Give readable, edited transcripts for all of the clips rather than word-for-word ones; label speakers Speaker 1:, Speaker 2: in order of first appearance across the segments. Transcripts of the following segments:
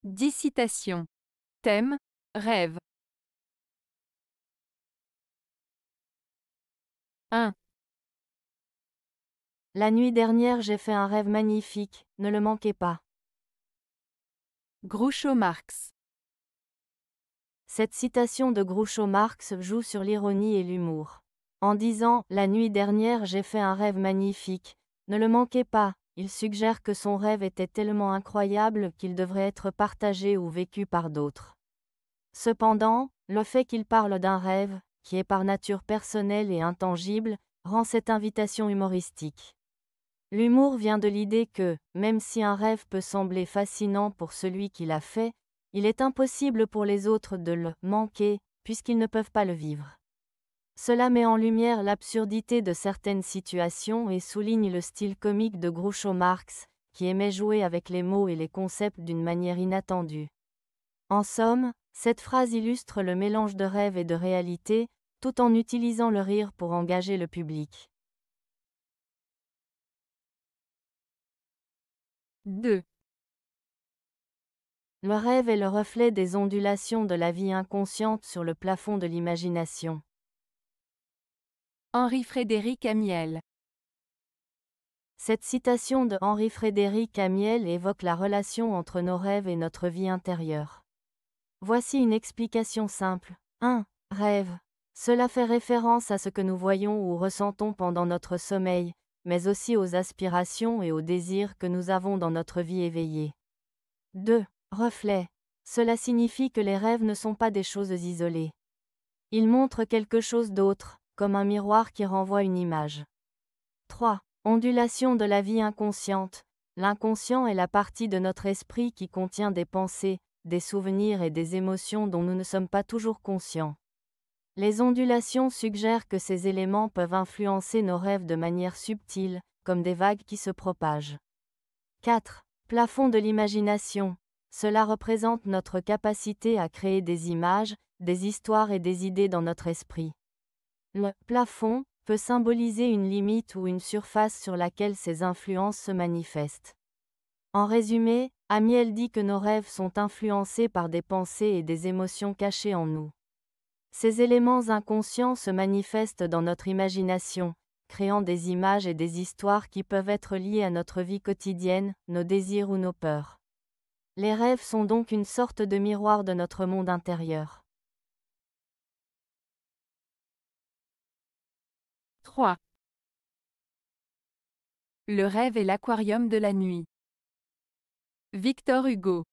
Speaker 1: 10 citations. Thème, rêve. 1.
Speaker 2: La nuit dernière j'ai fait un rêve magnifique, ne le manquez pas.
Speaker 1: Groucho Marx.
Speaker 2: Cette citation de Groucho Marx joue sur l'ironie et l'humour. En disant « La nuit dernière j'ai fait un rêve magnifique, ne le manquez pas », il suggère que son rêve était tellement incroyable qu'il devrait être partagé ou vécu par d'autres. Cependant, le fait qu'il parle d'un rêve, qui est par nature personnel et intangible, rend cette invitation humoristique. L'humour vient de l'idée que, même si un rêve peut sembler fascinant pour celui qui l'a fait, il est impossible pour les autres de le manquer, puisqu'ils ne peuvent pas le vivre. Cela met en lumière l'absurdité de certaines situations et souligne le style comique de Groucho Marx, qui aimait jouer avec les mots et les concepts d'une manière inattendue. En somme, cette phrase illustre le mélange de rêve et de réalité, tout en utilisant le rire pour engager le public.
Speaker 1: 2.
Speaker 2: Le rêve est le reflet des ondulations de la vie inconsciente sur le plafond de l'imagination.
Speaker 1: Henri-Frédéric Amiel.
Speaker 2: Cette citation de Henri-Frédéric Amiel évoque la relation entre nos rêves et notre vie intérieure. Voici une explication simple. 1. Rêve. Cela fait référence à ce que nous voyons ou ressentons pendant notre sommeil, mais aussi aux aspirations et aux désirs que nous avons dans notre vie éveillée. 2. Reflet. Cela signifie que les rêves ne sont pas des choses isolées. Ils montrent quelque chose d'autre, comme un miroir qui renvoie une image. 3. Ondulation de la vie inconsciente. L'inconscient est la partie de notre esprit qui contient des pensées, des souvenirs et des émotions dont nous ne sommes pas toujours conscients. Les ondulations suggèrent que ces éléments peuvent influencer nos rêves de manière subtile, comme des vagues qui se propagent. 4. Plafond de l'imagination. Cela représente notre capacité à créer des images, des histoires et des idées dans notre esprit. Le plafond peut symboliser une limite ou une surface sur laquelle ces influences se manifestent. En résumé, Amiel dit que nos rêves sont influencés par des pensées et des émotions cachées en nous. Ces éléments inconscients se manifestent dans notre imagination, créant des images et des histoires qui peuvent être liées à notre vie quotidienne, nos désirs ou nos peurs. Les rêves sont donc une sorte de miroir de notre monde intérieur.
Speaker 1: 3. Le rêve est l'aquarium de la nuit. Victor Hugo.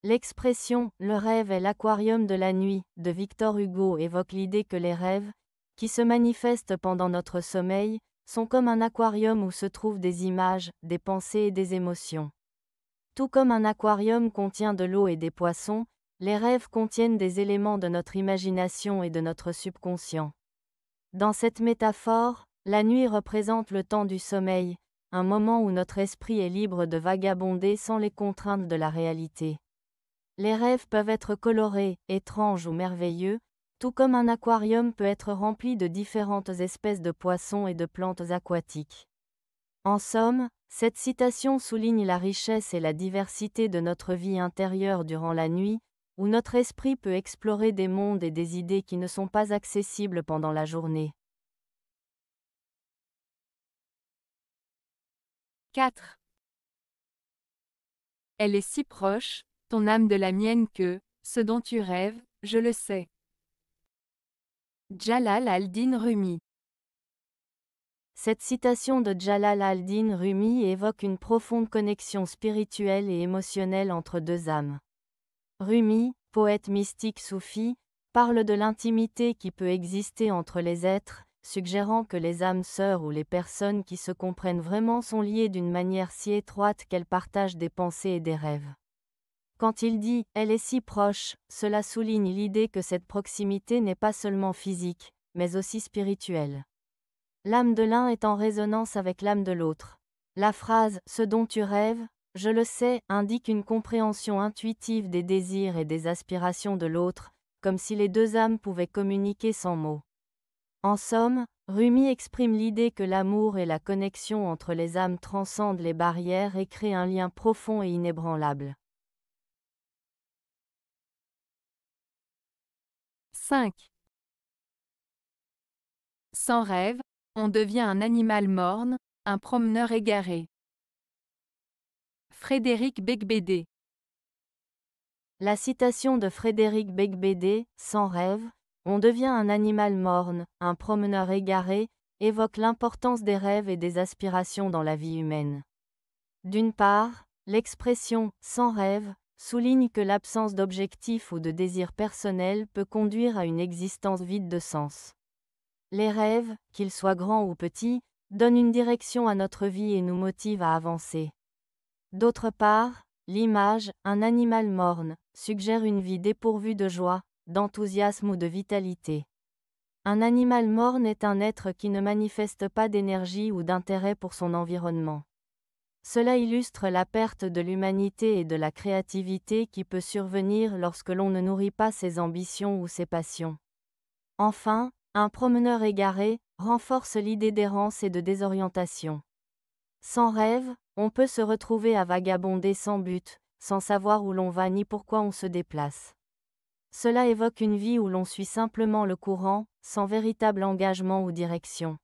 Speaker 2: L'expression « le rêve est l'aquarium de la nuit » de Victor Hugo évoque l'idée que les rêves, qui se manifestent pendant notre sommeil, sont comme un aquarium où se trouvent des images, des pensées et des émotions. Tout comme un aquarium contient de l'eau et des poissons, les rêves contiennent des éléments de notre imagination et de notre subconscient. Dans cette métaphore, la nuit représente le temps du sommeil, un moment où notre esprit est libre de vagabonder sans les contraintes de la réalité. Les rêves peuvent être colorés, étranges ou merveilleux, tout comme un aquarium peut être rempli de différentes espèces de poissons et de plantes aquatiques. En somme, cette citation souligne la richesse et la diversité de notre vie intérieure durant la nuit, où notre esprit peut explorer des mondes et des idées qui ne sont pas accessibles pendant la journée.
Speaker 1: 4. Elle est si proche, ton âme de la mienne que, ce dont tu rêves, je le sais. Jalal al-Din Rumi.
Speaker 2: Cette citation de Jalal al-Din Rumi évoque une profonde connexion spirituelle et émotionnelle entre deux âmes. Rumi, poète mystique soufi, parle de l'intimité qui peut exister entre les êtres, suggérant que les âmes sœurs ou les personnes qui se comprennent vraiment sont liées d'une manière si étroite qu'elles partagent des pensées et des rêves. Quand il dit « elle est si proche », cela souligne l'idée que cette proximité n'est pas seulement physique, mais aussi spirituelle. L'âme de l'un est en résonance avec l'âme de l'autre. La phrase « ce dont tu rêves », je le sais, indique une compréhension intuitive des désirs et des aspirations de l'autre, comme si les deux âmes pouvaient communiquer sans mots. En somme, Rumi exprime l'idée que l'amour et la connexion entre les âmes transcendent les barrières et créent un lien profond et inébranlable.
Speaker 1: 5. Sans rêve, on devient un animal morne, un promeneur égaré. Frédéric Beigbeder.
Speaker 2: La citation de Frédéric Beigbeder, sans rêve, on devient un animal morne, un promeneur égaré, évoque l'importance des rêves et des aspirations dans la vie humaine. D'une part, l'expression sans rêve souligne que l'absence d'objectif ou de désir personnel peut conduire à une existence vide de sens. Les rêves, qu'ils soient grands ou petits, donnent une direction à notre vie et nous motivent à avancer. D'autre part, l'image, un animal morne, suggère une vie dépourvue de joie, d'enthousiasme ou de vitalité. Un animal morne est un être qui ne manifeste pas d'énergie ou d'intérêt pour son environnement. Cela illustre la perte de l'humanité et de la créativité qui peut survenir lorsque l'on ne nourrit pas ses ambitions ou ses passions. Enfin, un promeneur égaré renforce l'idée d'errance et de désorientation. Sans rêve, on peut se retrouver à vagabonder sans but, sans savoir où l'on va ni pourquoi on se déplace. Cela évoque une vie où l'on suit simplement le courant, sans véritable engagement ou direction.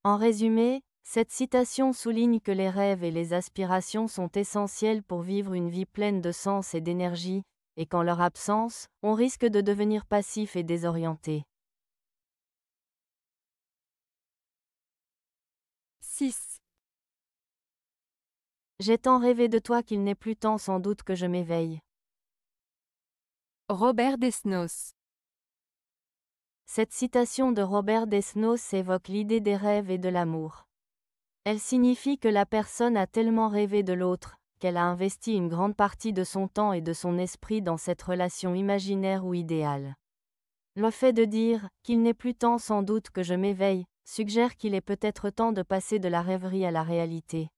Speaker 2: En résumé, cette citation souligne que les rêves et les aspirations sont essentiels pour vivre une vie pleine de sens et d'énergie, et qu'en leur absence, on risque de devenir passif et désorienté.
Speaker 1: 6.
Speaker 2: J'ai tant rêvé de toi qu'il n'est plus temps sans doute que je m'éveille.
Speaker 1: Robert Desnos.
Speaker 2: Cette citation de Robert Desnos évoque l'idée des rêves et de l'amour. Elle signifie que la personne a tellement rêvé de l'autre, qu'elle a investi une grande partie de son temps et de son esprit dans cette relation imaginaire ou idéale. Le fait de dire « qu'il n'est plus temps sans doute que je m'éveille » suggère qu'il est peut-être temps de passer de la rêverie à la réalité.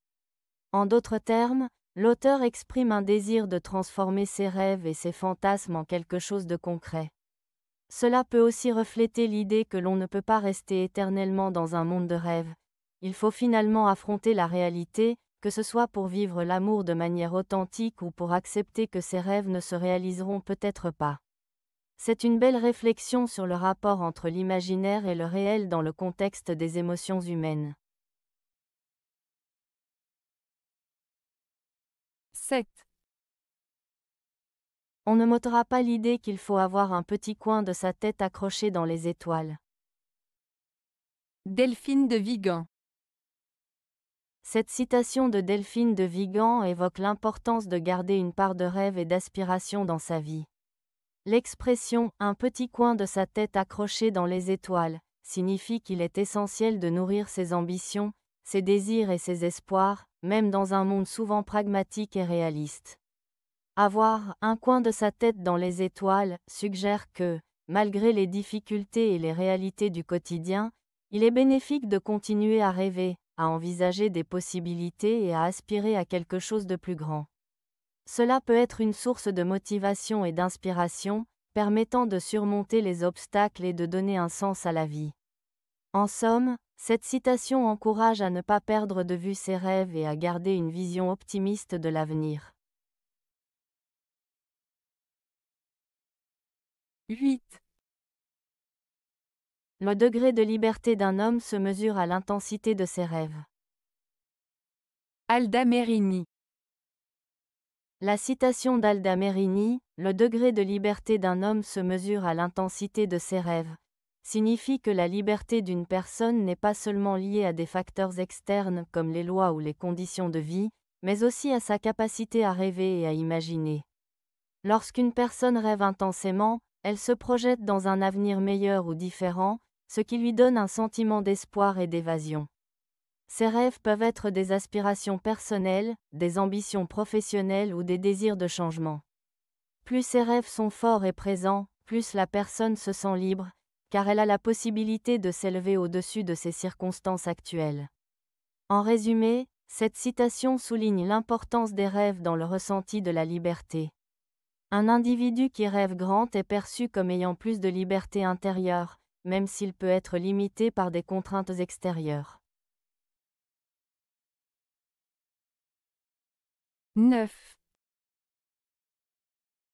Speaker 2: En d'autres termes, l'auteur exprime un désir de transformer ses rêves et ses fantasmes en quelque chose de concret. Cela peut aussi refléter l'idée que l'on ne peut pas rester éternellement dans un monde de rêves. Il faut finalement affronter la réalité, que ce soit pour vivre l'amour de manière authentique ou pour accepter que ces rêves ne se réaliseront peut-être pas. C'est une belle réflexion sur le rapport entre l'imaginaire et le réel dans le contexte des émotions humaines.
Speaker 1: 7.
Speaker 2: On ne m'ôtera pas l'idée qu'il faut avoir un petit coin de sa tête accroché dans les étoiles.
Speaker 1: Delphine de Vigan.
Speaker 2: Cette citation de Delphine de Vigan évoque l'importance de garder une part de rêve et d'aspiration dans sa vie. L'expression « un petit coin de sa tête accroché dans les étoiles » signifie qu'il est essentiel de nourrir ses ambitions, ses désirs et ses espoirs, même dans un monde souvent pragmatique et réaliste. Avoir un coin de sa tête dans les étoiles suggère que, malgré les difficultés et les réalités du quotidien, il est bénéfique de continuer à rêver, à envisager des possibilités et à aspirer à quelque chose de plus grand. Cela peut être une source de motivation et d'inspiration, permettant de surmonter les obstacles et de donner un sens à la vie. En somme, cette citation encourage à ne pas perdre de vue ses rêves et à garder une vision optimiste de l'avenir.
Speaker 1: 8.
Speaker 2: Le degré de liberté d'un homme se mesure à l'intensité de ses rêves.
Speaker 1: Alda Merini.
Speaker 2: La citation d'Alda Merini, « Le degré de liberté d'un homme se mesure à l'intensité de ses rêves », signifie que la liberté d'une personne n'est pas seulement liée à des facteurs externes comme les lois ou les conditions de vie, mais aussi à sa capacité à rêver et à imaginer. Lorsqu'une personne rêve intensément, elle se projette dans un avenir meilleur ou différent, ce qui lui donne un sentiment d'espoir et d'évasion. Ces rêves peuvent être des aspirations personnelles, des ambitions professionnelles ou des désirs de changement. Plus ces rêves sont forts et présents, plus la personne se sent libre, car elle a la possibilité de s'élever au-dessus de ses circonstances actuelles. En résumé, cette citation souligne l'importance des rêves dans le ressenti de la liberté. Un individu qui rêve grand est perçu comme ayant plus de liberté intérieure, même s'il peut être limité par des contraintes extérieures.
Speaker 1: 9.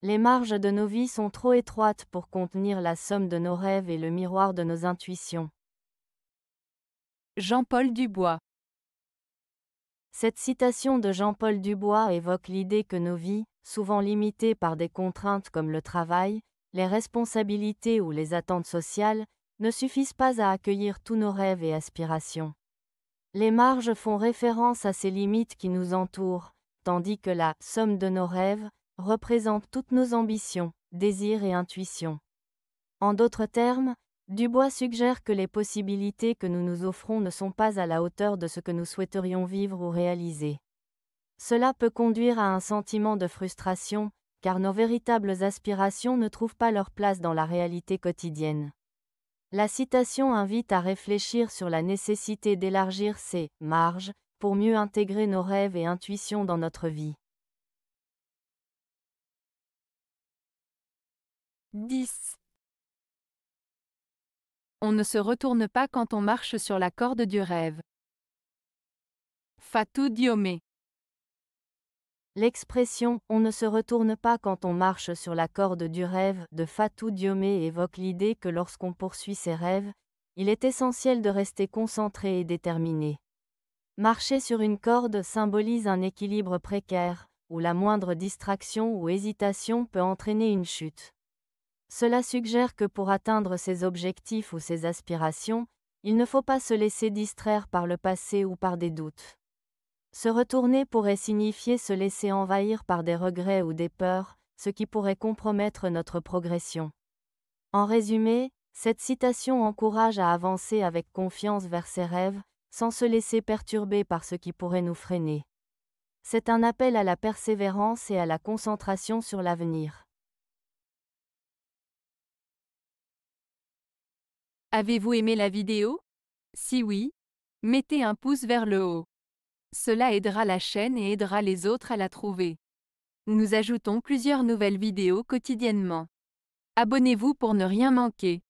Speaker 2: Les marges de nos vies sont trop étroites pour contenir la somme de nos rêves et le miroir de nos intuitions.
Speaker 1: Jean-Paul Dubois.
Speaker 2: Cette citation de Jean-Paul Dubois évoque l'idée que nos vies, souvent limitées par des contraintes comme le travail, les responsabilités ou les attentes sociales, ne suffisent pas à accueillir tous nos rêves et aspirations. Les marges font référence à ces limites qui nous entourent, tandis que la somme de nos rêves représente toutes nos ambitions, désirs et intuitions. En d'autres termes, Dubois suggère que les possibilités que nous nous offrons ne sont pas à la hauteur de ce que nous souhaiterions vivre ou réaliser. Cela peut conduire à un sentiment de frustration, car nos véritables aspirations ne trouvent pas leur place dans la réalité quotidienne. La citation invite à réfléchir sur la nécessité d'élargir ces marges pour mieux intégrer nos rêves et intuitions dans notre vie.
Speaker 1: 10. On ne se retourne pas quand on marche sur la corde du rêve. Fatou Diomé.
Speaker 2: L'expression « on ne se retourne pas quand on marche sur la corde du rêve » de Fatou Diomé évoque l'idée que lorsqu'on poursuit ses rêves, il est essentiel de rester concentré et déterminé. Marcher sur une corde symbolise un équilibre précaire, où la moindre distraction ou hésitation peut entraîner une chute. Cela suggère que pour atteindre ses objectifs ou ses aspirations, il ne faut pas se laisser distraire par le passé ou par des doutes. Se retourner pourrait signifier se laisser envahir par des regrets ou des peurs, ce qui pourrait compromettre notre progression. En résumé, cette citation encourage à avancer avec confiance vers ses rêves, sans se laisser perturber par ce qui pourrait nous freiner. C'est un appel à la persévérance et à la concentration sur l'avenir.
Speaker 1: Avez-vous aimé la vidéo? Si oui, mettez un pouce vers le haut. Cela aidera la chaîne et aidera les autres à la trouver. Nous ajoutons plusieurs nouvelles vidéos quotidiennement. Abonnez-vous pour ne rien manquer.